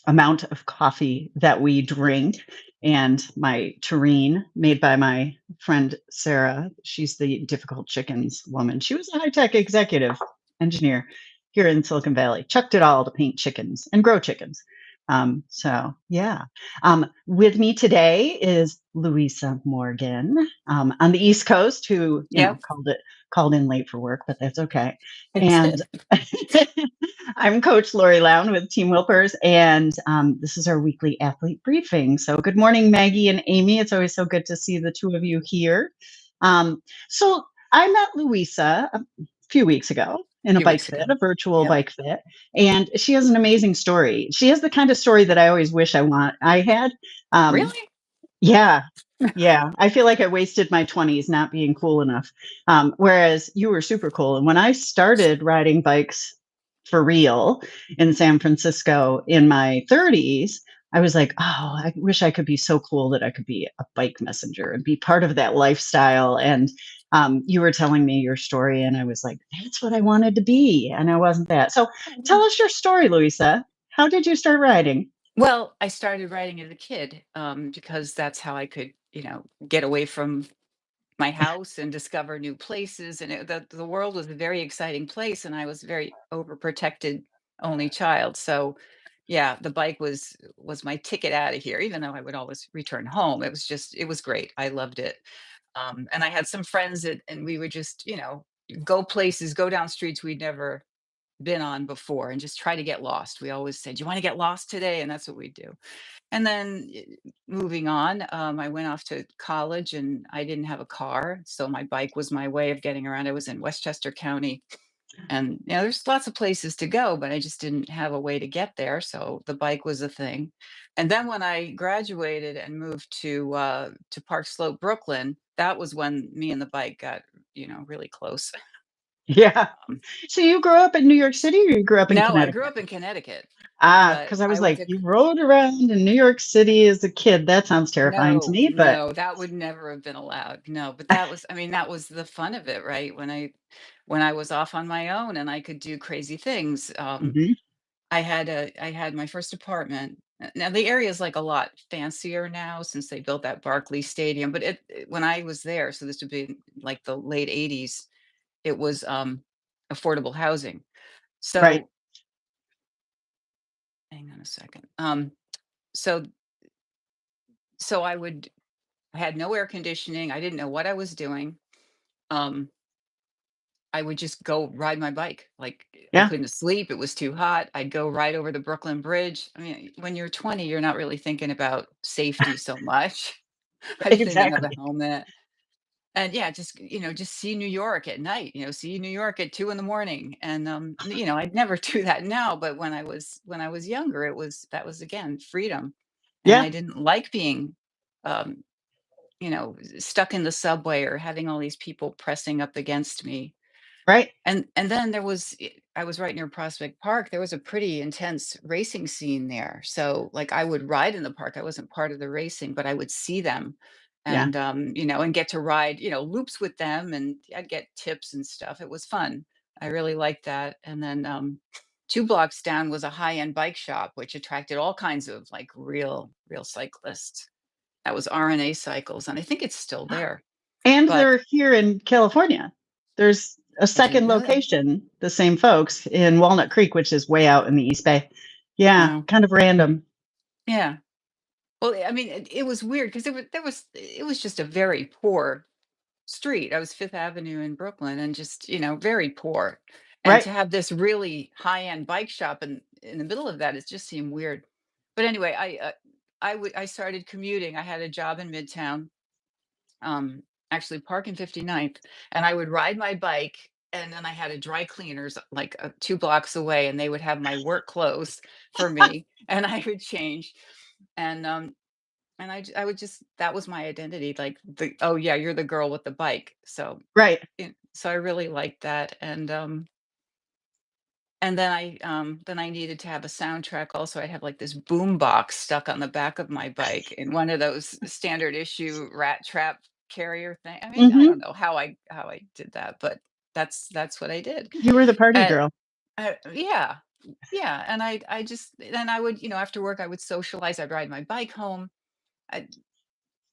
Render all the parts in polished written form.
amount of coffee that we drink. And my tureen, made by my friend Sarah, she's the difficult chickens woman. She was a high tech executive engineer here in Silicon Valley, chucked it all to paint chickens and grow chickens. So yeah. With me today is Louisa Morgan, on the East Coast, who Yep, called in late for work, but that's okay. I And did. I'm Coach Lorri Lee Lown with Team Wilpers, and this is our weekly athlete briefing. So good morning, Maggie and Amy. It's always so good to see the two of you here. So I met Louisa a few weeks ago in A a few bike weeks fit, ago. a virtual Yep. bike fit, and she has an amazing story. She has the kind of story that I always wish I had. Um, Really? yeah. Yeah. I feel like I wasted my 20s not being cool enough. Whereas you were super cool. And when I started riding bikes for real in San Francisco in my 30s, I was like, oh, I wish I could be so cool that I could be a bike messenger and be part of that lifestyle. And you were telling me your story, and I was like, that's what I wanted to be. And I wasn't that. So tell us your story, Louisa. How did you start riding? Well, I started writing as a kid because that's how I could, get away from my house and discover new places. And the world was a very exciting place, and I was a very overprotected only child. So, yeah, the bike was my ticket out of here. Even though I would always return home, it was great. I loved it. And I had some friends and we would just, go places, go down streets we'd never been on before and just try to get lost. We always said, "You want to get lost today?" And that's what we do. And then moving on, I went off to college and I didn't have a car. So my bike was my way of getting around. I was in Westchester County and there's lots of places to go, but I just didn't have a way to get there. So the bike was a thing. And then when I graduated and moved to Park Slope, Brooklyn, that was when me and the bike got, really close. Yeah. Um, So you grew up in New York City, or you grew up in no, I grew Connecticut? up in Connecticut. But Because I I was went like, to you rode around in New York City as a kid. That sounds terrifying to no, me, but no, that would never have been allowed. No, but that was I mean, that was the fun of it, right? When I was off on my own and I could do crazy things. mhm, I had my first apartment. Now the area is like a lot fancier now since they built that Barclays Stadium, but when I was there, so this would be like the late 80s, it was affordable housing. right. So hang on a second. So so I had no air conditioning. I didn't know what I was doing. Um, I would just go ride my bike. Like I Yeah, couldn't sleep. It was too hot. I'd go right over the Brooklyn Bridge. I mean, when you're 20, you're not really thinking about safety so much. I right, didn't even have a exactly. helmet. And yeah, just see New York at night, see New York at 2 in the morning. And I'd never do that now, but when I was younger, that was again freedom. And Yeah, I didn't like being um, stuck in the subway or having all these people pressing up against me. right. And then I was right near Prospect Park. There was a pretty intense racing scene there. So like I would ride in the park. I wasn't part of the racing, but I would see them Yeah, and and get to ride, loops with them and I'd get tips and stuff. It was fun. I really liked that. And then 2 blocks down was a high-end bike shop, which attracted all kinds of like real cyclists. That was RNA Cycles, and I think it's still there. and But they're here in California. There's a I didn't second know that. location, the same folks, in Walnut Creek, which is way out in the East Bay. Yeah, Oh, kind of random. yeah. Well, I mean, it was weird because it was just a very poor street. I was Fifth Avenue in Brooklyn, and just very poor. And Right. to have this really high end bike shop in the middle of that, it just seemed weird. But anyway, I started commuting. I had a job in Midtown, um, actually Park and 59th, and I would ride my bike. And then I had a dry cleaners like 2 blocks away, and they would have my work clothes for me, and I would change. And I would just that was my identity, like oh yeah, you're the girl with the bike. So Right. so I really liked that. And then I needed to have a soundtrack also. I'd have like this boom box stuck on the back of my bike in one of those standard issue rat trap carrier thing. I mean, I Hmm. don't know how I did that, but that's what I did. You were the party Uh, girl. yeah. Yeah, and I just then I would, after work, I would socialize, I'd ride my bike home. I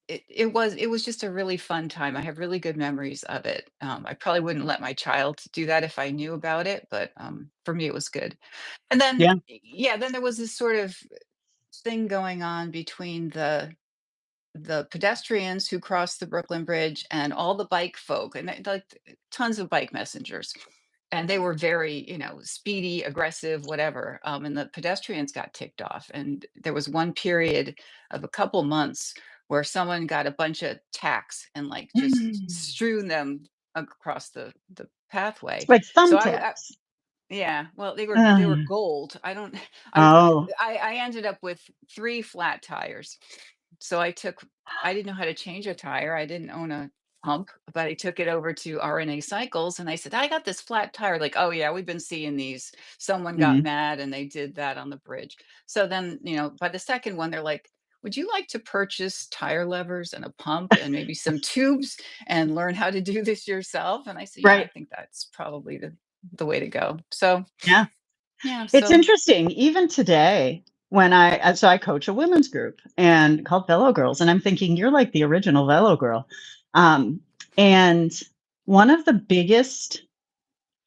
it was just a really fun time. I have really good memories of it. I probably wouldn't let my child do that if I knew about it, but, for me, it was good. And then, Yeah. yeah, then there was this sort of thing going on between the pedestrians who crossed the Brooklyn Bridge and all the bike folk, and like tons of bike messengers. And they were very, speedy, aggressive, whatever. And the pedestrians got ticked off. And there was one period of a couple months where someone got a bunch of tacks and like just It's strewn them across the pathway. like So I thumbtacks. yeah, well, they were Uh, gold. I don't oh. I ended up with 3 flat tires. So I didn't know how to change a tire. I didn't own a pump, but I took it over to RNA Cycles and I said, "I got this flat tire." Like, "Oh yeah, we've been seeing these. Someone got Mhm. mad and they did that on the bridge." So then, by the second one, they're like, "Would you like to purchase tire levers and a pump and maybe some tubes and learn how to do this yourself?" And I said, "Yeah, I Right. think that's probably the way to go." So, Yeah. yeah, It's so interesting, even today, when I coach a women's group and called Velo Girls, and I'm thinking, "You're like the original Velo girl." Um, and one of the biggest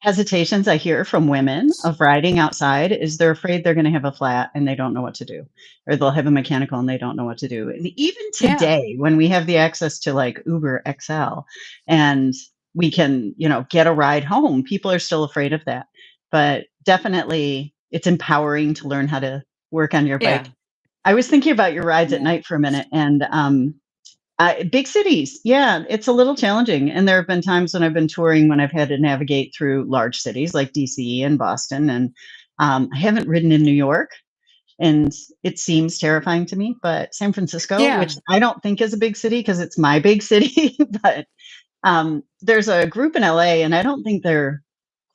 hesitations I hear from women of riding outside is they're afraid they're gonna have a flat and they don't know what to do, or they'll have a mechanical and they don't know what to do. And even yeah, today, when we have the access to, like, Uber XL and we can, get a ride home, people are still afraid of that. But definitely, it's empowering to learn how to work on your yeah, bike. I was thinking about your rides at yeah, night for a minute, and, big cities, yeah, it's a little challenging, and there have been times when I've been touring when I've had to navigate through large cities like DC and Boston, and, I haven't ridden in New York, and it seems terrifying to me, but San Francisco, which yeah, I don't think is a big city because it's my big city, but, there's a group in LA, and I don't think they're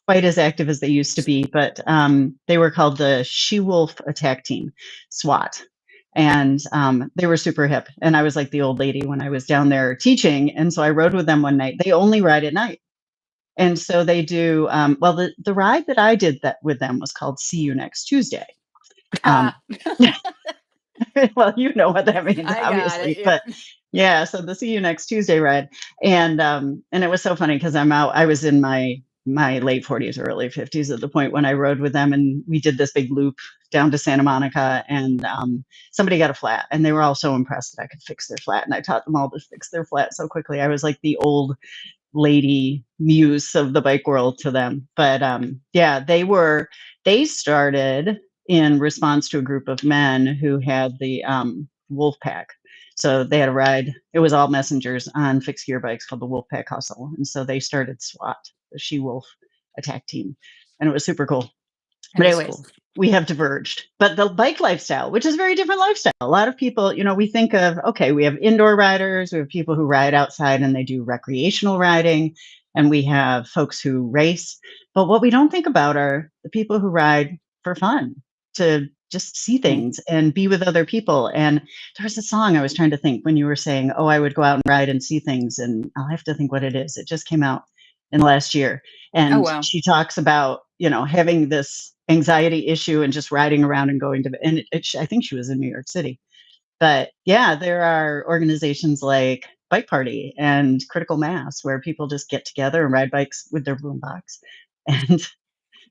quite as active as they used to be, but they were called the She Wolf Attack Team, SWAT. And they were super hip. And I was like the old lady when I was down there teaching. And so I rode with them one night. They only ride at night. And so they do, well, the ride that I did that with them was called See You Next Tuesday. Um, ah, well, you know what that means, I got it. obviously, Yeah. but yeah, so the See You Next Tuesday ride, and it was so funny because I was in my late 40s or early 50s at the point when I rode with them, and we did this big loop down to Santa Monica, and somebody got a flat, and they were all so impressed that I could fix their flat, and I taught them all to fix their flat so quickly. I was like the old lady muse of the bike world to them. But yeah, they started in response to a group of men who had the wolf pack. So they had a ride. It was all messengers on fixed gear bikes called the Wolf Pack Hustle. And so they started SWAT, the She Wolf Attack Team. And it was super cool. That But is cool. anyways, we have diverged. But the bike lifestyle, which is a very different lifestyle. A lot of people, we think of, okay, we have indoor riders, we have people who ride outside and they do recreational riding, and we have folks who race. But what we don't think about are the people who ride for fun, to just see Mm. things and be with other people. And there was a song I was trying to think when you were saying, "Oh, I would go out and ride and see things," and I'll have to think what it is. It just came out in the last year, Oh, and wow. she talks about, having this anxiety issue and just riding around and going to, and I think she was in New York City. But yeah, there are organizations like Bike Party and Critical Mass where people just get together and ride bikes with their boombox. And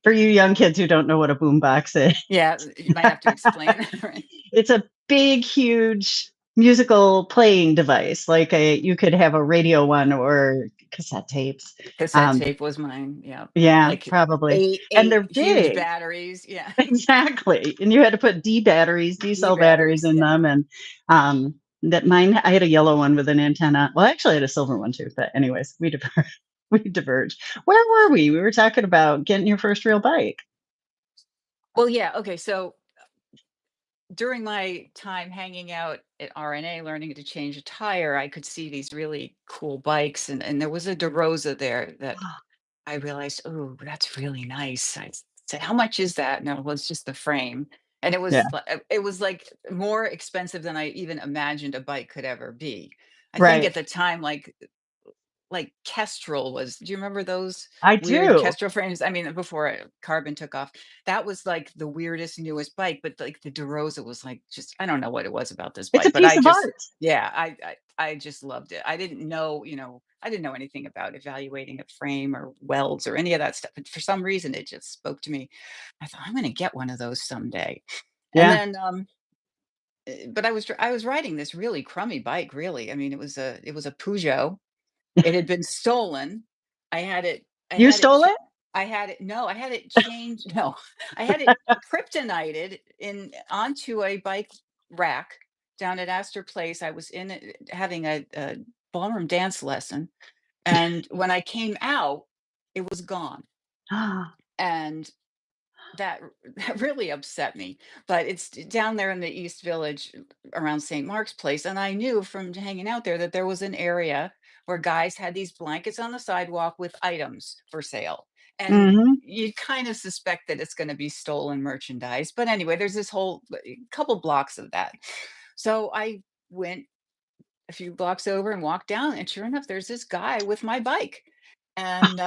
for you young kids who don't know what a boombox is, Yeah, you might have to explain. Right. it's a big, huge musical playing device. Like you could have a radio one or cassette tapes. Cassette Um, tape was mine. Yeah. yeah, Like probably. eight, And eight they're huge big. batteries. Yeah. Exactly, and you had to put D D cell batteries batteries. in Yeah. them, and, that mine I had a yellow one with an antenna. Well, actually, I had a silver one too, but anyways, we diver we diverged. Where were we? We were talking about getting your first real bike. Well, yeah. Okay. So during my time hanging out at RNA learning to change a tire, I could see these really cool bikes. And there was a DeRosa there that I realized, oh, that's really nice. I said, "How much is that?" No, it was just the frame. And Yeah, it was like more expensive than I even imagined a bike could ever be. I think right. at the time, like Kestrel was. Do you remember those I weird do. Kestrel frames? I mean, before Carbon took off, that was like the weirdest, newest bike. But like the DeRosa was like just I don't know what it was about this It's a bike, but piece I of just art. yeah, I just loved it. I didn't know, I didn't know anything about evaluating a frame or welds or any of that stuff. But for some reason, it just spoke to me. I thought I'm going to get one of those someday. And Yeah. then but I was riding this really crummy bike, really. I mean, it was a Peugeot. It had been stolen. I had it I You had it stole ch it? I had it no, I had it changed no, I had it kryptonited in onto a bike rack down at Astor Place. I was in it having a ballroom dance lesson, and when I came out, it was gone, and that that really upset me, but it's down there in the East Village around St. Mark's Place, and I knew from hanging out there that there was an area where guys had these blankets on the sidewalk with items for sale, and Mhm. you kind of suspect that it's gonna be stolen merchandise, but anyway, there's this whole couple blocks of that. So I went a few blocks over and walked down, and sure enough, there's this guy with my bike, and,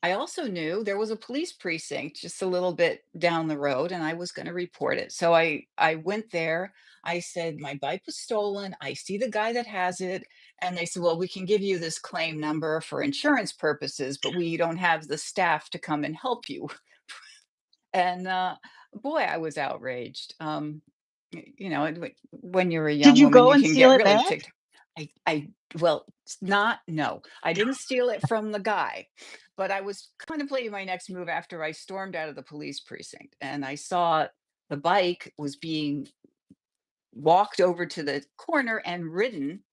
I also knew there was a police precinct just a little bit down the road, and I was going to report it. So I went there. I said my bike was stolen. I see the guy that has it, and they said, "Well, we can give you this claim number for insurance purposes, but we don't have the staff to come and help you." And boy, I was outraged. And when you're a Did young you woman, go you and can steal get it really back? ticked. Well, it's not, no, I didn't steal it from the guy, but I was contemplating my next move after I stormed out of the police precinct and I saw the bike was being walked over to the corner and ridden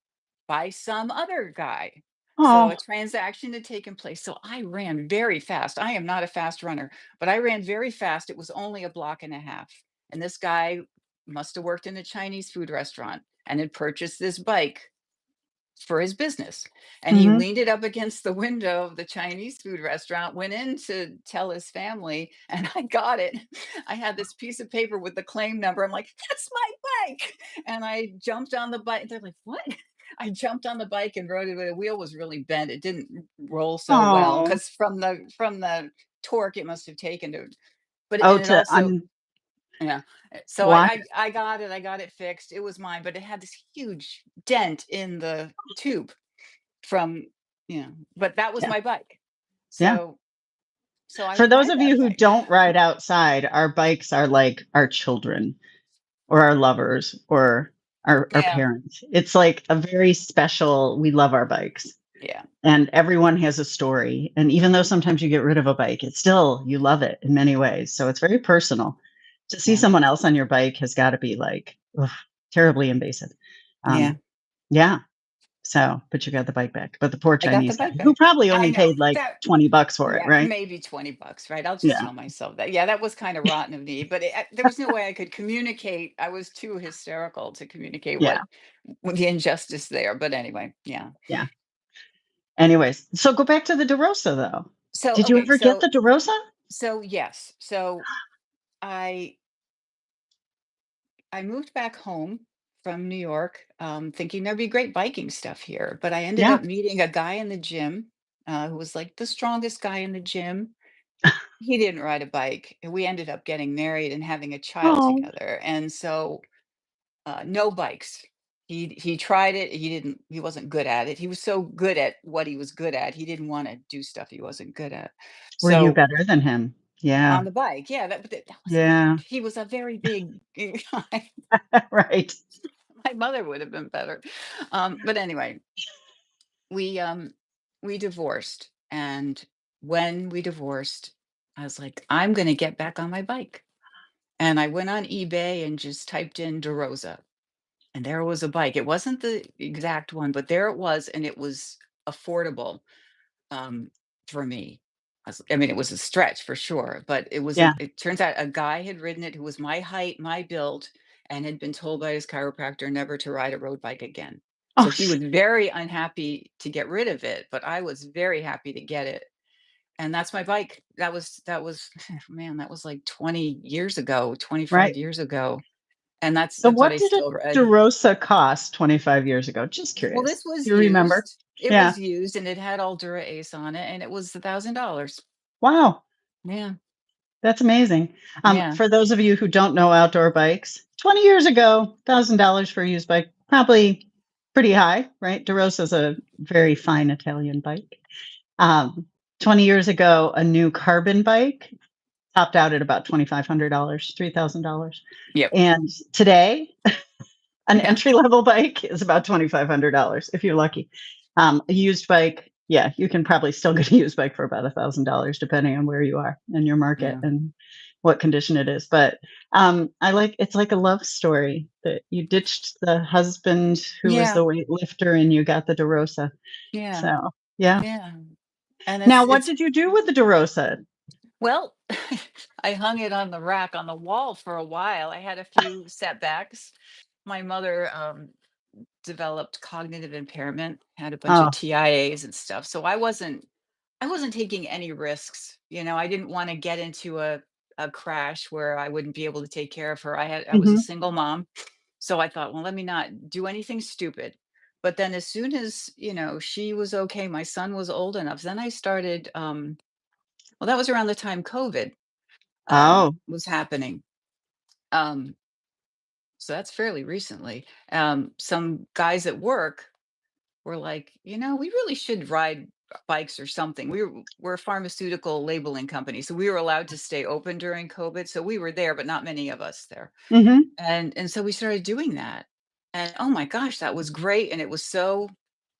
by some other guy. So a Oh. transaction had taken place. So I ran very fast. I am not a fast runner, but I ran very fast. It was only a block and a half. And this guy must have worked in a Chinese food restaurant and had purchased this bike for his business. And he Mhm. leaned it up against the window of the Chinese food restaurant, went in to tell his family, and I got it. I had this piece of paper with the claim number. I'm like, that's my bike. And I jumped on the bike. They're like, what? I jumped on the bike and rode it, but the wheel was really bent. It didn't roll so well Oh. because from the torque it must have taken to, but Oh, and it to also yeah. So I, unblock I it. I got it. I got it fixed. It was mine, but it had this huge dent in the tube from, but that was Yeah. my bike. Yeah. So so I For would those ride of you that who bike. don't ride outside, our bikes are like our children or our lovers or our Yeah. parents. It's like a very special we love our bikes. Yeah. And everyone has a story. And even though sometimes you get rid of a bike, it's still you love it in many ways. So it's very personal. To see Yeah. someone else on your bike has got to be like ugh, terribly invasive. Yeah. Um, yeah. So, but you got the bike back. But the poor I got the Chinese guy bike who back. probably I only know. paid like That $20 for it, yeah, right? maybe 20 bucks, right? I'll just Yeah. tell myself that. Yeah, that was kind of rotten of me, but there was no way I could communicate. I was too hysterical to communicate Yeah. what the injustice there. But anyway, yeah. Yeah. Anyways, so go back to the DeRosa though. So Did you okay, ever get so the DeRosa? so yes. So I I moved back home from New York, thinking there'd be great biking stuff here, but I ended Yeah. up meeting a guy in the gym, who was like the strongest guy in the gym. He didn't ride a bike, and we ended up getting married and having a child Oh, together, and so, no bikes. He tried it, he wasn't good at it. He was so good at what he was good at, he didn't wanna do stuff he wasn't good at. were you So, better than him? Yeah. on the bike, yeah, that wasn't Yeah. hard. He was a very big guy. Right. My mother would have been better. But anyway, we um we divorced, and when we divorced, I was like, I'm gonna get back on my bike. And I went on eBay and just typed in DeRosa, and there was a bike. It wasn't the exact one, but there it was, and it was affordable um, for me. I mean, it was a stretch for sure, but Yeah. it turns out a guy had ridden it who was my height, my build, and had been told by his chiropractor never to ride a road bike again. Oh, So he was very unhappy to get rid of it, but I was very happy to get it. And that's my bike. That was, man, that was like 20 years ago, right. 25 years ago. and So that's what what I did a still read. DeRosa cost 25 years ago? Just Well, curious. this was Do you remember? used. It Yeah. was used, and it had Aldura Ace on it, and it was $1,000. Wow. Yeah, That's amazing. yeah, For those of you who don't know outdoor bikes, 20 years ago, $1,000 for a used bike, probably pretty high, right? DeRosa's a very fine Italian bike. Um, 20 years ago, a new carbon bike topped out at about $2,500, $3,000. yep, And today, an yeah, entry level bike is about $2,500 if you're lucky. A used bike, yeah, you can probably still get a used bike for about $1,000 depending on where you are in your market yeah, and what condition it is. But I like it's like a love story that you ditched the husband who was yeah, the weightlifter and you got the DeRosa. yeah, So yeah. yeah. And Now, what it's did you do with the DeRosa? well, I hung it on the rack on the wall for a while. I had a few setbacks. My mother developed cognitive impairment, had a bunch of Oh, TIAs and stuff. So I wasn't taking any risks. I didn't want to get into a crash where I wouldn't be able to take care of her. I was a hmm single mom. So I thought, well, let me not do anything stupid. But then as soon as, she was okay, my son was old enough, then I started well, that was around the time COVID oh, was happening. Um, so that's fairly recently. Some guys at work were like, we really should ride bikes or something. We're a pharmaceutical labeling company, so we were allowed to stay open during COVID. So we were there, but not many of us there. hmm And so we started doing that. And oh my gosh, that was great. And it was so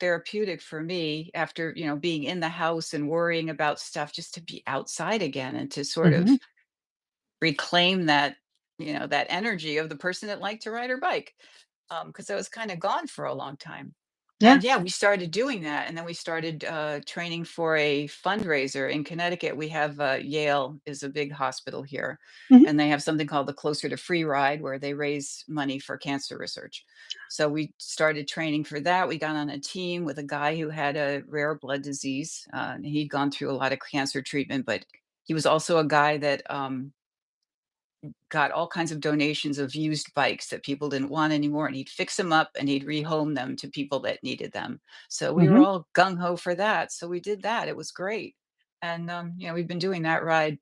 therapeutic for me after, being in the house and worrying about stuff, just to be outside again and to sort of hmm reclaim that energy of the person that liked to ride her bike, because I was kind of gone for a long time. yeah, And yeah, we started doing that, and then we started training for a fundraiser in Connecticut. We have Yale is a big hospital here, hmm and they have something called the Closer to Free Ride, where they raise money for cancer research. So we started training for that. We got on a team with a guy who had a rare blood disease. And he'd gone through a lot of cancer treatment, but he was also a guy that got all kinds of donations of used bikes that people didn't want anymore, and he'd fix them up and he'd rehome them to people that needed them. So we were hmm all gung ho for that. So we did that. It was great, and we've been doing that ride,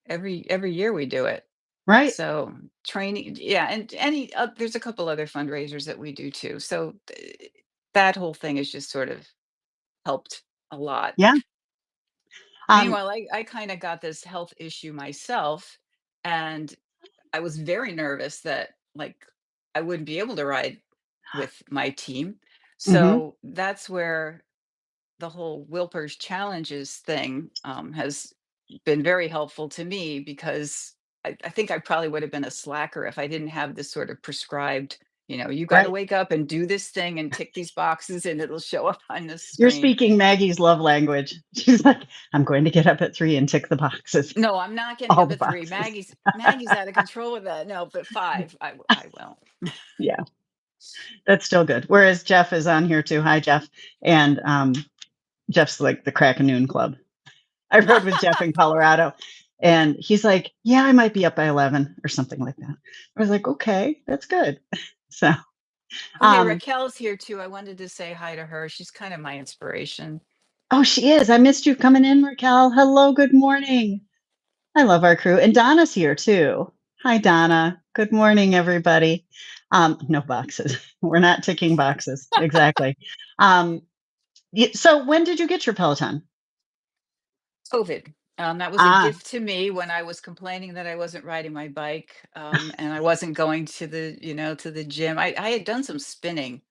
every year we do it. right. So training, yeah, and there's a couple other fundraisers that we do too. So that whole thing has just sort of helped a lot. Yeah. Um, Meanwhile, I kind of got this health issue myself, and I was very nervous that, like, I wouldn't be able to ride with my team. mhm. So that's where the whole Wilpers challenges thing has been very helpful to me, because I think I probably would have been a slacker if I didn't have this sort of prescribed, you got to Right. wake up and do this thing and tick these boxes and it'll show up on the You're screen. speaking Maggie's love language. She's like, "I'm going to get up at 3 and tick the boxes, No, I'm not getting all up the at 3. boxes." Maggie's out of control with that. No, but 5, I will. Yeah, that's still good. Whereas Jeff is on here too. Hi, Jeff. And, Jeff's like the crack a noon club. I rode with Jeff in Colorado, and he's like, "Yeah, I might be up by 11," or something like that. I was like, "Okay, that's good." So, Oh, hey, um Raquel's here too. I wanted to say hi to her. She's kind of my inspiration. oh, she is. I missed you coming in, Raquel. Hello, good morning. I love our crew. And Donna's here too. Hi, Donna. Good morning, everybody. No boxes. We're not ticking boxes. Exactly. Um, so when did you get your Peloton? COVID. That was a Ah, gift to me when I was complaining that I wasn't riding my bike, and I wasn't going to the gym. I had done some spinning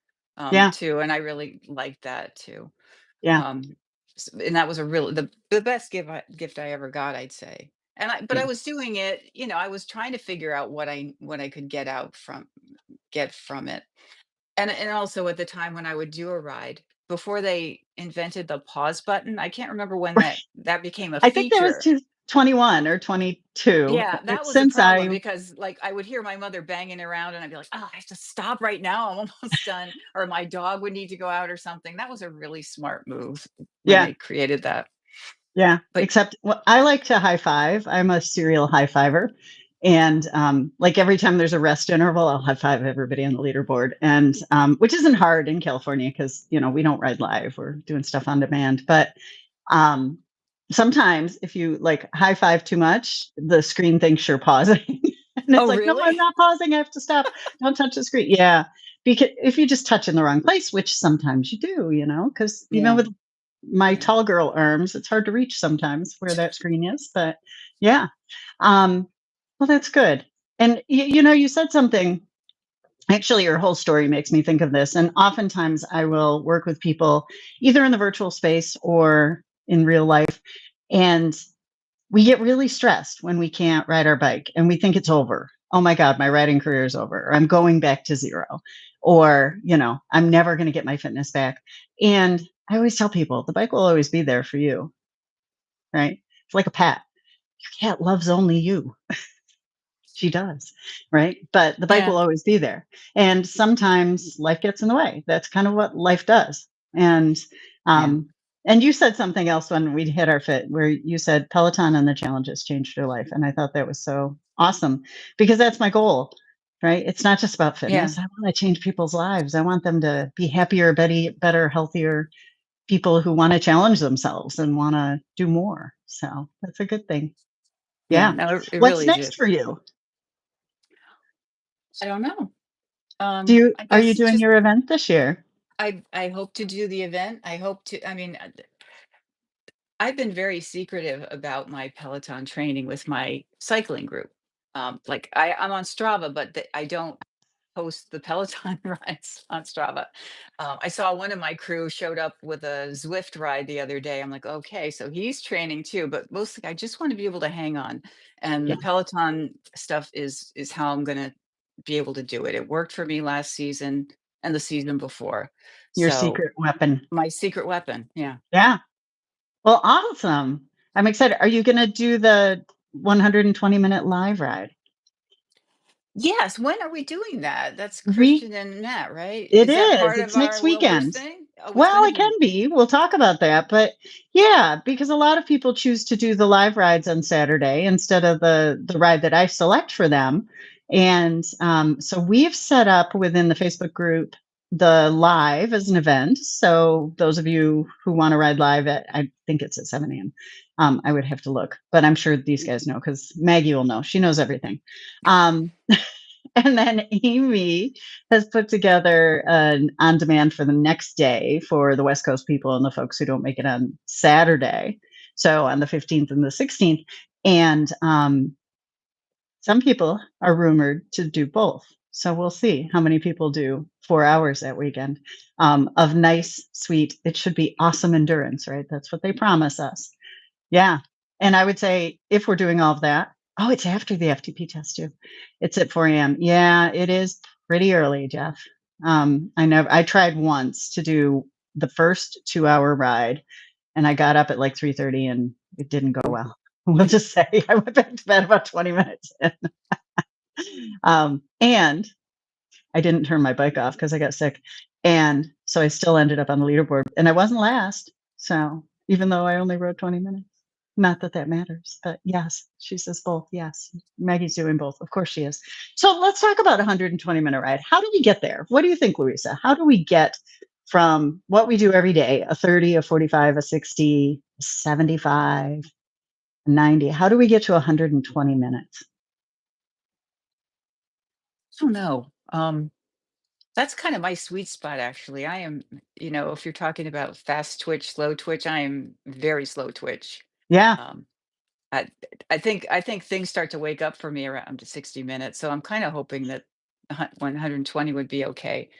yeah, too, and I really liked that too. yeah, Um, and that was a really the best gift I ever got, I'd say. But yeah. I was doing it. I was trying to figure out what I could get from it. And also at the time when I would do a ride, before they invented the pause button, I can't remember when that became a I think that was feature. 21 or 22. Yeah, that was a Since problem I, because, like, I would hear my mother banging around and I'd be like, "Oh, I have to stop right now. I'm almost done." Or my dog would need to go out or something. That was a really smart move when yeah, they created that. yeah, But except well, I like to high five. I'm a serial high fiver. And like every time there's a rest interval, I'll high five everybody on the leaderboard. And which isn't hard in California because, you know, we don't ride live. We're doing stuff on demand. But sometimes if you like high five too much, the screen thinks you're pausing. And it's Oh, like, no, I'm really? not pausing. I have to stop. Don't touch the screen. Yeah. Because if you just touch in the wrong place, which sometimes you do, you know, because even Yeah. with my Yeah. tall girl arms, it's hard to reach sometimes where that screen is. But yeah. Um, well, that's good. And you know, you said something. Actually, your whole story makes me think of this. And oftentimes I will work with people either in the virtual space or in real life. And we get really stressed when we can't ride our bike and we think it's over. Oh my God, my riding career is over. Or I'm going back to zero. Or, you know, I'm never going to get my fitness back. And I always tell people the bike will always be there for you, right? It's like a pet. Your cat loves only you. She does, right? But the bike Yeah. will always be there. And sometimes life gets in the way. That's kind of what life does. And Yeah. um and you said something else when we hit our fit where you said Peloton and the challenges changed your life. And I thought that was so awesome because that's my goal, right? It's not just about Yeah. fitness. I want to change people's lives. I want them to be happier, better, healthier people who want to challenge themselves and want to do more. So that's a good thing. Yeah. Yeah. No, it What's really next did. for you? I don't know. I Are you guess doing just your event this year? I hope to do the event. I hope to, I mean, I've been very secretive about my Peloton training with my cycling group. Like I'm on Strava, but I don't post the Peloton rides on Strava. I saw one of my crew showed up with a Zwift ride the other day. I'm like, okay, so he's training too, but mostly I just want to be able to hang on. And Yeah, the Peloton stuff is how I'm gonna be able to do it. It worked for me last season and the season before. your So secret weapon. my secret weapon, yeah. Yeah. Well, awesome. I'm excited. Are you gonna do the 120-minute live ride? Yes, when are we doing that? That's We Christian and Matt, right? It Is that is. part of It's our next Wilpers weekend. thing? Oh, it's Well, gonna it can be. be. We'll talk about that. But yeah, because a lot of people choose to do the live rides on Saturday instead of the ride that I select for them. And so we've set up within the Facebook group the live as an event. So those of you who want to ride live at, I think it's at 7 a.m. I would have to look, but I'm sure these guys know because Maggie will know. She knows everything. Um, and then Amy has put together an on demand for the next day for the West Coast people and the folks who don't make it on Saturday. So on the 15th and the 16th. And some people are rumored to do both. So we'll see how many people do 4 hours that weekend of nice, sweet, it should be awesome endurance, right? That's what they promise us. Yeah. And I would say if we're doing all of that, oh, it's after the FTP test too. It's at 4 a.m. Yeah, it is pretty early, Jeff. I tried once to do the first 2 hour ride and I got up at like 3:30 and it didn't go well. We'll just say I went back to bed about 20 minutes. In. And I didn't turn my bike off because I got sick. And so I still ended up on the leaderboard and I wasn't last. So even though I only rode 20 minutes, not that that matters, but yes, she says both. Yes, Maggie's doing both. Of course she is. So let's talk about a 120-minute ride. How do we get there? What do you think, Louisa? How do we get from what we do every day, a 30, a 45, a 60, a 75, a 90? How do we get to 120 minutes? Oh no. That's kind of my sweet spot, actually. I am, if you're talking about fast twitch, slow twitch, I am very slow twitch. Yeah, Um, I, I think things start to wake up for me around 60 minutes. So I'm kind of hoping that 120 would be okay.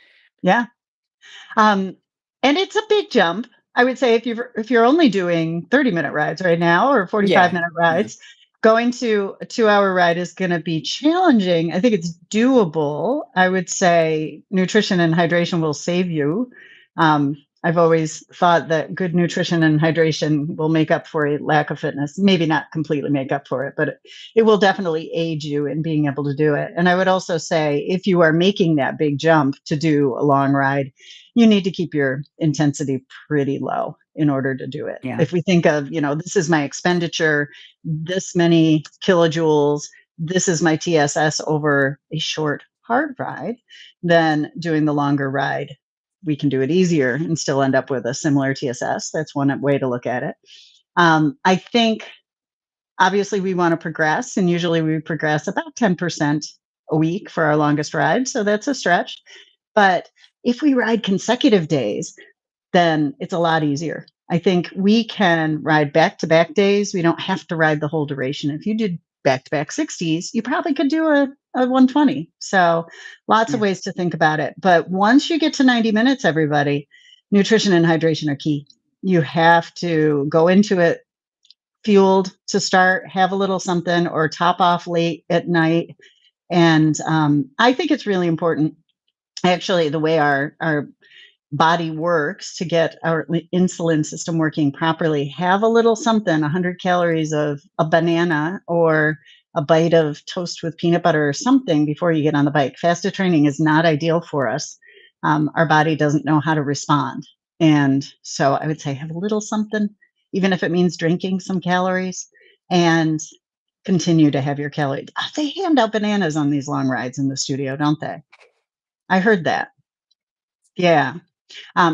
yeah. Um, and it's a big jump. I would say if you're only doing 30-minute rides right now or Yeah. 45-minute Yeah. rides, going to a 2 hour ride is going to be challenging. I think it's doable. I would say nutrition and hydration will save you. I've always thought that good nutrition and hydration will make up for a lack of fitness. Maybe not completely make up for it, but it will definitely aid you in being able to do it. And I would also say if you are making that big jump to do a long ride, you need to keep your intensity pretty low in order to do it. Yeah. If we think of, this is my expenditure, this many kilojoules, this is my TSS over a short, hard ride, then doing the longer ride, we can do it easier and still end up with a similar TSS. That's one way to look at it. I think obviously we want to progress, and usually we progress about 10% a week for our longest ride. So that's a stretch. But if we ride consecutive days, then it's a lot easier. I think we can ride back to back days. We don't have to ride the whole duration. If you did back to back 60s, you probably could do a 120. So lots of Yeah. ways to think about it. But once you get to 90 minutes, everybody, nutrition and hydration are key. You have to go into it fueled to start, have a little something, or top off late at night. And I think it's really important, actually, the way our body works to get our insulin system working properly. Have a little something, 100 calories of a banana or a bite of toast with peanut butter or something before you get on the bike. Fasted training is not ideal for us. Our body doesn't know how to respond. And so I would say have a little something, even if it means drinking some calories, and continue to have your calories. They hand out bananas on these long rides in the studio, don't they? I heard that. Yeah.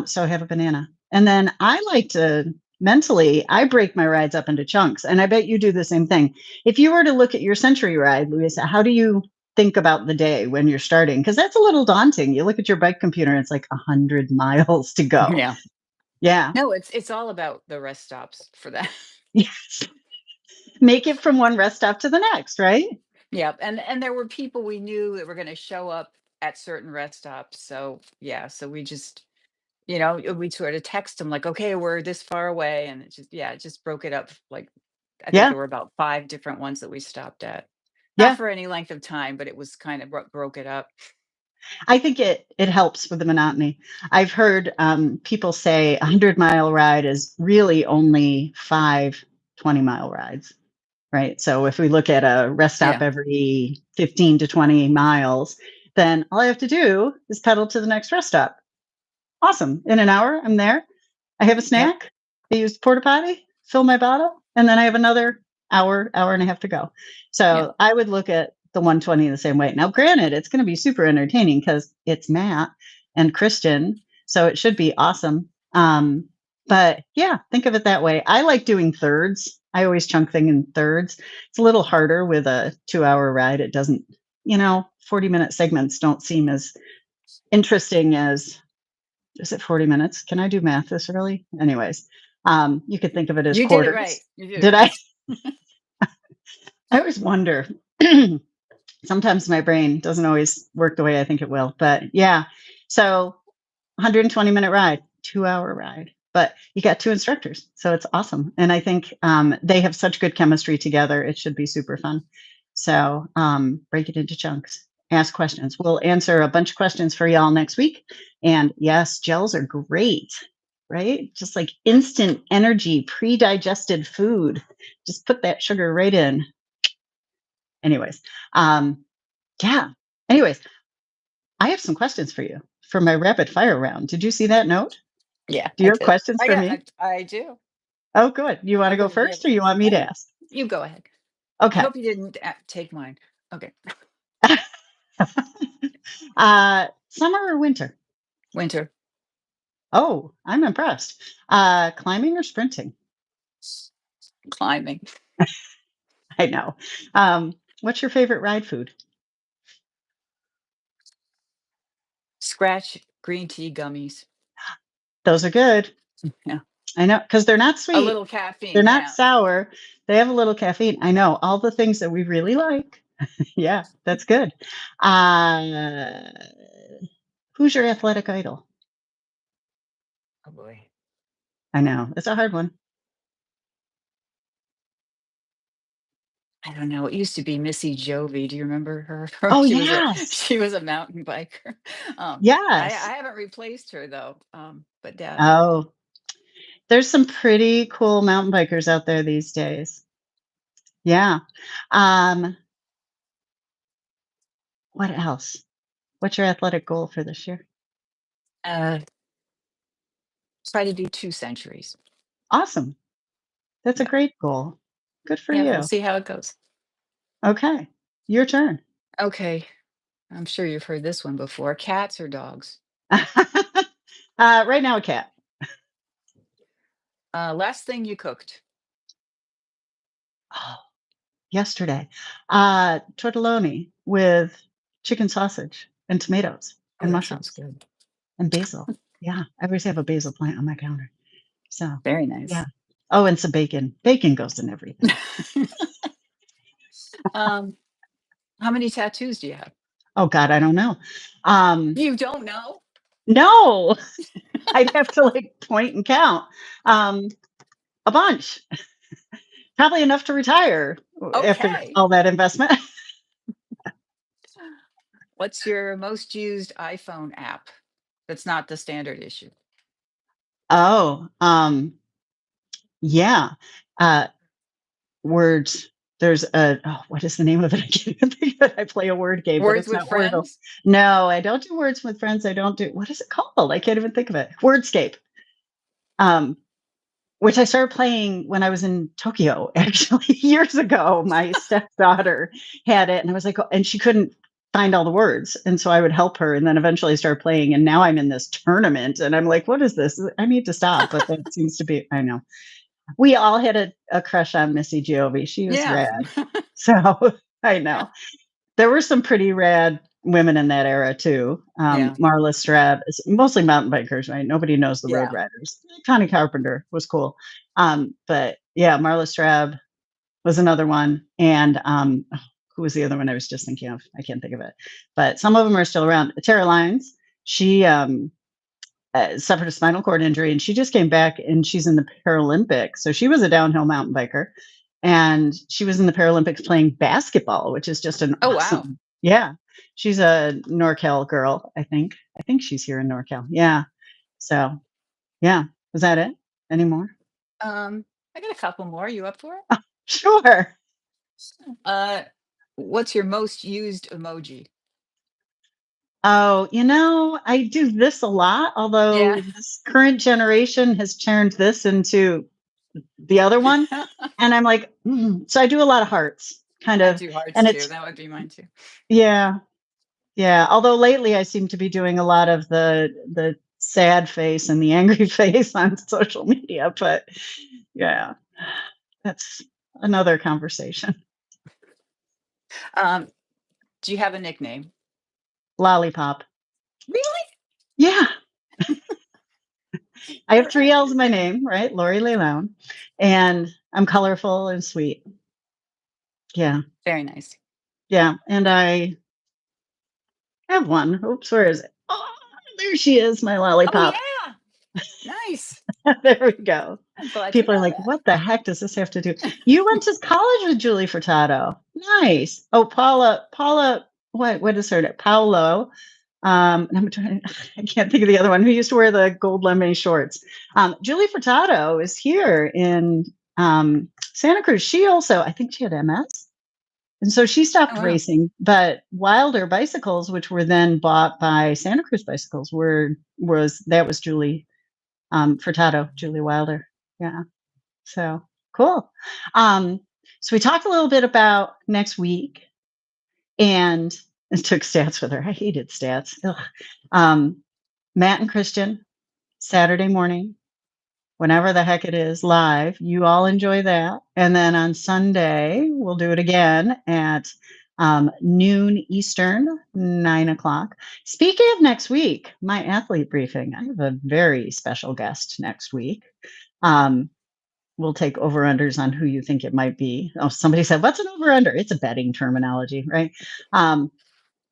So have a banana. And then I like to mentally, I break my rides up into chunks. And I bet you do the same thing. If you were to look at your century ride, Louisa, how do you think about the day when you're starting? Because that's a little daunting. You look at your bike computer and it's like 100 miles to go. Yeah. Yeah. No, it's all about the rest stops for that. Yes. Make it from one rest stop to the next, right? Yeah, and there were people we knew that were going to show up at certain rest stops. So yeah, so we just we sort of text them like, okay, we're this far away, and it just broke it up. Like I think Yeah. there were about 5 different ones that we stopped at, not Yeah. for any length of time, but it was kind of broke it up. I think it helps with the monotony. I've heard people say 100-mile ride is really only 5 20-mile rides. Right? So if we look at a rest stop Yeah, every 15 to 20 miles, then all I have to do is pedal to the next rest stop. Awesome. In an hour, I'm there. I have a yep, snack. I use the porta potty, fill my bottle, and then I have another hour and a half to go. yep. So I would look at the 120 the same way. Now, granted, it's going to be super entertaining because it's Matt and Christian, so it should be awesome. But yeah, think of it that way. I like doing thirds. I always chunk things in thirds. It's a little harder with a 2 hour ride. It doesn't, 40-minute segments don't seem as interesting as, is it 40 minutes? Can I do math this early? Anyways, you could think of it as You did it right. quarters. You did it Did I? right. I always wonder. Sometimes my brain doesn't always work the way I think it will. But yeah, so 120-minute ride, 2 hour ride. But you got two instructors. So it's awesome. And I think they have such good chemistry together. It should be super fun. So break it into chunks. Ask questions. We'll answer a bunch of questions for y'all next week. And yes, gels are great, right? Just like instant energy, pre digested food. Just put that sugar right in. Anyways, yeah. Anyways, I have some questions for you for my rapid fire round. Did you see that note? Yeah, Do I you have did. questions for me? I do. Oh, good. You I wanna go hope you have. first or you want me to ask? You go ahead. I Okay. hope you didn't take mine. Okay. Summer or winter? Winter. Oh, I'm impressed. Climbing or sprinting? Climbing. I know. What's your favorite ride food? Scratch green tea gummies. Those are good. Yeah. I know, because 'cause they're not A sweet, little they're caffeine, not yeah. sour, they have a little caffeine. I know, all the things that we really like. Yeah, that's good. Uh, who's your athletic idol? Oh boy. I know, it's a hard one. I don't know. It used to be Missy Jovi. Do you remember her? Oh, She was a yes. she was a mountain biker. I Yes. haven't replaced her though. But yeah, Oh, there's some pretty cool mountain bikers out there these days. Yeah. Um, what else? What's your athletic goal for this year? uh, try to do 2 centuries. Awesome. That's a Yeah, great goal. Good for yeah. We'll you. see how it goes. Okay. Your turn. Okay. I'm sure you've heard this one before. Cats or dogs? Right now, a cat. Last thing you cooked? Oh, yesterday, tortelloni with chicken sausage and tomatoes Oh, and that sounds mushrooms good. and basil. Yeah, I always have a basil plant on my counter. So, Very yeah. nice. Oh, and some bacon. Bacon goes in everything. um, how many tattoos do you have? Oh god, I don't know. Um, You don't know? no, I'd have to, like, point and count. Um, a bunch. Probably enough to retire after Okay. all that investment. What's your most used iPhone app that's not the standard issue? Oh, yeah. Uh, words. There's a what is the name of it? I can't even think of it. I play a word game, but Words it's with not Wordle. friends? No, I don't do words with friends. I don't do what is it called? I can't even think of it. Wordscape. Um, which I started playing when I was in Tokyo, actually, years ago. My stepdaughter had it, and I was like, and she couldn't find all the words, and so I would help her, and then eventually start playing, and now I'm in this tournament, and I'm like, "What is this? I need to stop," but that seems to be I know. We all had a crush on Missy Giove. She was Yeah. rad. So, I know. There were some pretty rad women in that era too. Yeah. Marla Strab, mostly mountain bikers, right? Nobody knows the road Yeah. riders. Connie Carpenter was cool. But yeah, Marla Strab was another one. And who was the other one I was just thinking of? I can't think of it. But some of them are still around. Tara Lyons, she suffered a spinal cord injury and she just came back and she's in the Paralympics. So she was a downhill mountain biker and she was in the Paralympics playing basketball, which is just an Oh, wow. awesome. Yeah. She's a NorCal girl, I think. I think she's here in NorCal. Yeah. So, yeah. Was that it? Any more? I got a couple more. You up for it? Sure. Uh, what's your most used emoji? Oh, I do this a lot, Yeah. although this current generation has turned this into the other one. And I'm like, so I do a lot of hearts, kind I of, do hearts and too. it's That would be mine too. yeah, yeah. Although lately I seem to be doing a lot of the sad face and the angry face on social media, but yeah, that's another conversation. Um, do you have a nickname? Lollipop. Really? Yeah, I All have three right. L's in my name, right? Lorri Lee Lown, and I'm colorful and sweet. Yeah, Very nice. yeah, and I have one. Oops, where is it? Oh, there she is, my Oh, lollipop. yeah. Nice. There we go. I'm glad to People are know like, that. "What the heck does this have to do?" You went to college with Julie Furtado. Nice. Oh, Paula, what is her name? Paolo. And I'm trying I can't think of the other one who used to wear the gold lame shorts. Julie Furtado is here in Santa Cruz. She also, I think she had MS. And so she Oh, stopped wow. racing, but Wilder bicycles, which were then bought by Santa Cruz bicycles, was Julie Furtado, Julie Wilder. Yeah. So cool. Um, so we talked a little bit about next week and took stats with her. I hated stats. Ugh. Um, Matt and Christian, Saturday morning, whenever the heck it is, live. You all enjoy that. And then on Sunday, we'll do it again at noon Eastern, 9 o'clock. Speaking of next week, my athlete briefing, I have a very special guest next week. Um, we'll take over unders on who you think it might be. Oh, somebody said, what's an over under? It's a betting terminology, right? Um,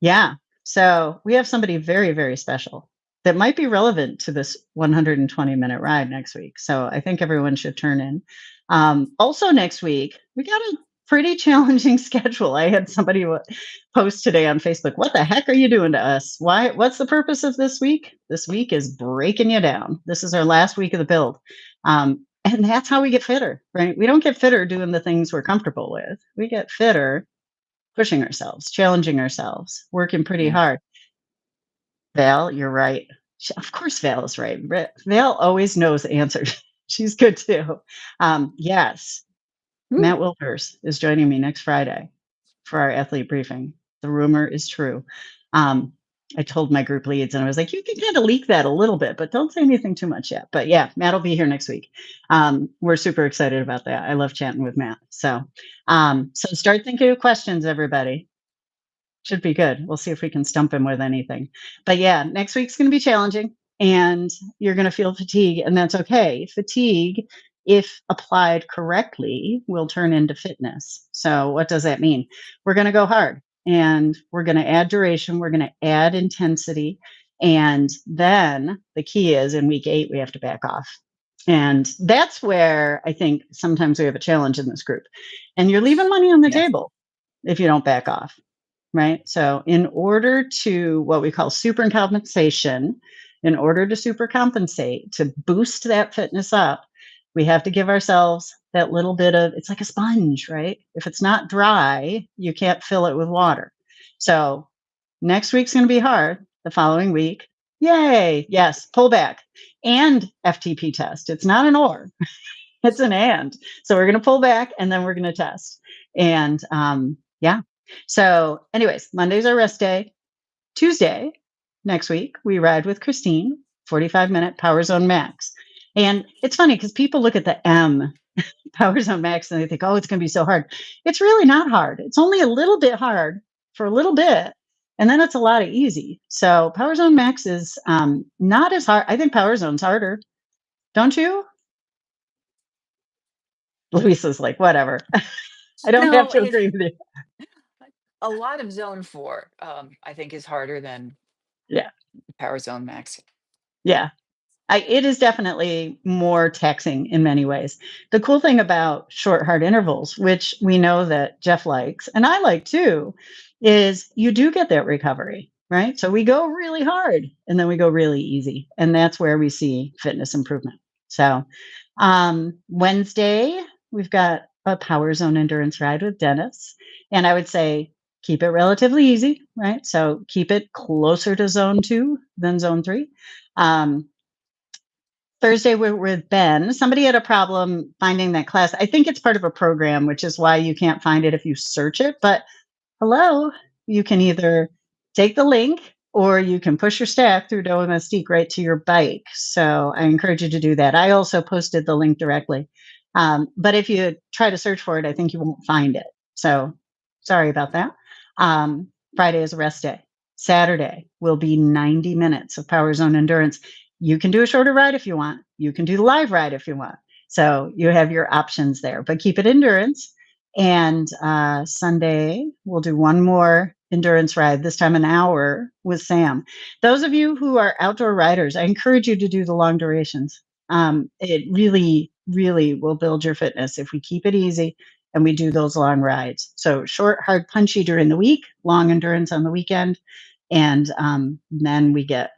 yeah. So we have somebody very, very special that might be relevant to this 120-minute ride next week. So I think everyone should turn in. Also, next week, we got a pretty challenging schedule. I had somebody post today on Facebook, what the heck are you doing to us? What's the purpose of this week? This week is breaking you down. This is our last week of the build. And that's how we get fitter, right? We don't get fitter doing the things we're comfortable with. We get fitter pushing ourselves, challenging ourselves, working pretty Yeah. hard. Val, you're right. Of course, Val is right. Val always knows the answers. She's good too. Yes, Woo. Matt Wilpers is joining me next Friday for our athlete briefing. The rumor is true. Um, I told my group leads and I was like, you can kind of leak that a little bit, but don't say anything too much yet. But yeah, Matt will be here next week. We're super excited about that. I love chatting with Matt. So start thinking of questions, everybody. Should be good. We'll see if we can stump him with anything. But yeah, next week's going to be challenging and you're going to feel fatigue, and that's okay. Fatigue, if applied correctly, will turn into fitness. So, what does that mean? We're going to go hard and we're going to add duration, we're going to add intensity. And then the key is in week 8, we have to back off. And that's where I think sometimes we have a challenge in this group. And you're leaving money on the Yes. table if you don't back off. Right. So, in order to what we call supercompensation, in order to supercompensate, to boost that fitness up, we have to give ourselves that little bit of, it's like a sponge, right? If it's not dry, you can't fill it with water. So, next week's going to be hard. The following week, yay. Yes. Pull back and FTP test. It's not an or, it's an and. So, we're going to pull back and then we're going to test. And yeah. So, anyways, Monday's our rest day. Tuesday, next week, we ride with Christine, 45-minute Power Zone Max. And it's funny because people look at the M, Power Zone Max, and they think, oh, it's going to be so hard. It's really not hard. It's only a little bit hard for a little bit. And then it's a lot of easy. So, Power Zone Max is not as hard. I think Power Zone's harder. Don't you? Luisa's like, whatever. I don't have No, to agree with you. a lot of zone 4, I think is harder than Yeah. Power Zone Max. Yeah. It is definitely more taxing in many ways. The cool thing about short, hard intervals, which we know that Jeff likes, and I like too, is you do get that recovery, right? So we go really hard and then we go really easy. And that's where we see fitness improvement. So Wednesday, we've got a Power Zone endurance ride with Dennis. And I would say keep it relatively easy, right? So keep it closer to zone 2 than zone 3. Thursday, we're with Ben. Somebody had a problem finding that class. I think it's part of a program, which is why you can't find it if you search it. But hello, you can either take the link or you can push your stack through Domestiq right to your bike. So I encourage you to do that. I also posted the link directly. But if you try to search for it, I think you won't find it. So sorry about that. Friday is a rest day. Saturday will be 90 minutes of Power Zone endurance. You can do a shorter ride if you want. You can do the live ride if you want. So you have your options there, but keep it endurance. And Sunday, we'll do one more endurance ride, this time an hour with Sam. Those of you who are outdoor riders, I encourage you to do the long durations. It really, really will build your fitness if we keep it easy and we do those long rides. So short, hard, punchy during the week, long endurance on the weekend. And then we get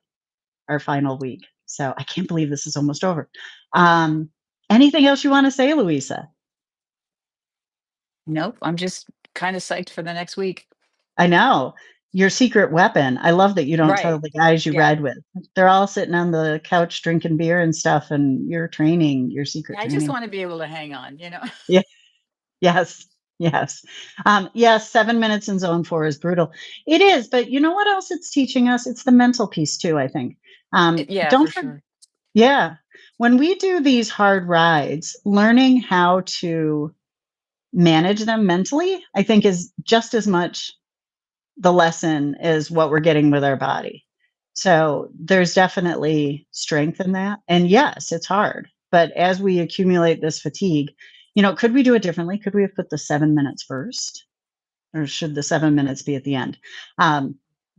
our final week. So I can't believe this is almost over. Anything else you want to say, Louisa? Nope, I'm just kind of psyched for the next week. I know. Your secret weapon. I love that you don't tell Right. the guys you Yeah. ride with. They're all sitting on the couch drinking beer and stuff, and you're training your secret I just training. want to be able to hang on, you know? Yeah. Yes. Yes. Yes. 7 minutes in zone 4 is brutal. It is. But you know what else it's teaching us? It's the mental piece, too, I think. Yeah, Don't for forget. sure. Yeah. When we do these hard rides, learning how to manage them mentally, I think is just as much the lesson as what we're getting with our body. So there's definitely strength in that. And yes, it's hard. But as we accumulate this fatigue, could we do it differently? Could we have put the 7 minutes first? Or should the 7 minutes be at the end?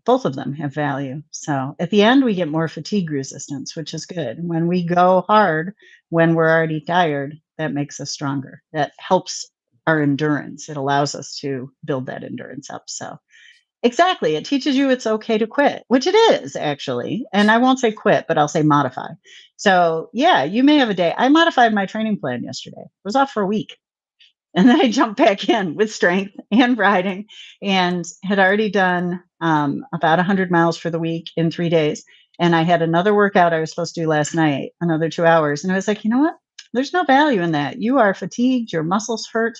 Both of them have value. So at the end, we get more fatigue resistance, which is good. When we go hard, when we're already tired, that makes us stronger. That helps our endurance. It allows us to build that endurance up. So exactly, it teaches you it's okay to quit, which it is actually. And I won't say quit, but I'll say modify. So yeah, you may have a day. I modified my training plan yesterday. I was off for a week. And then I jumped back in with strength and riding and had already done about 100 miles for the week in 3 days. And I had another workout I was supposed to do last night, another 2 hours. And I was like, you know what? There's no value in that. You are fatigued, your muscles hurt,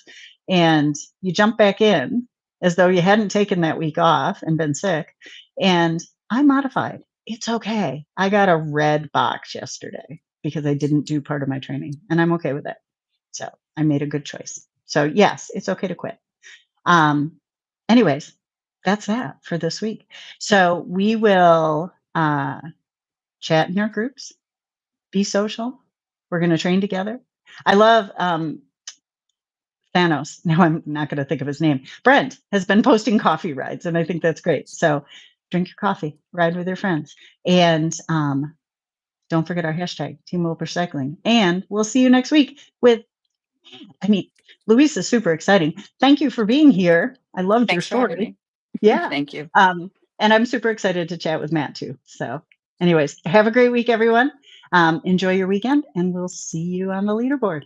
and you jump back in. as though you hadn't taken that week off and been sick. And I modified. It's okay. I got a red box yesterday because I didn't do part of my training, and I'm okay with it. So I made a good choice. So yes, it's okay to quit. Um, anyways, that's that for this week. So we will chat in our groups, be social. We're going to train together. I love Thanos. Now I'm not going to think of his name. Brent has been posting coffee rides, and I think that's great. So drink your coffee, ride with your friends, and don't forget our hashtag Team Wilpers Cycling. And we'll see you next week with. I mean, Luis is super exciting. Thank you for being here. I loved your Thanks for having story. me. Yeah. Thank you. And I'm super excited to chat with Matt too. So, anyways, have a great week, everyone. Enjoy your weekend, and we'll see you on the leaderboard.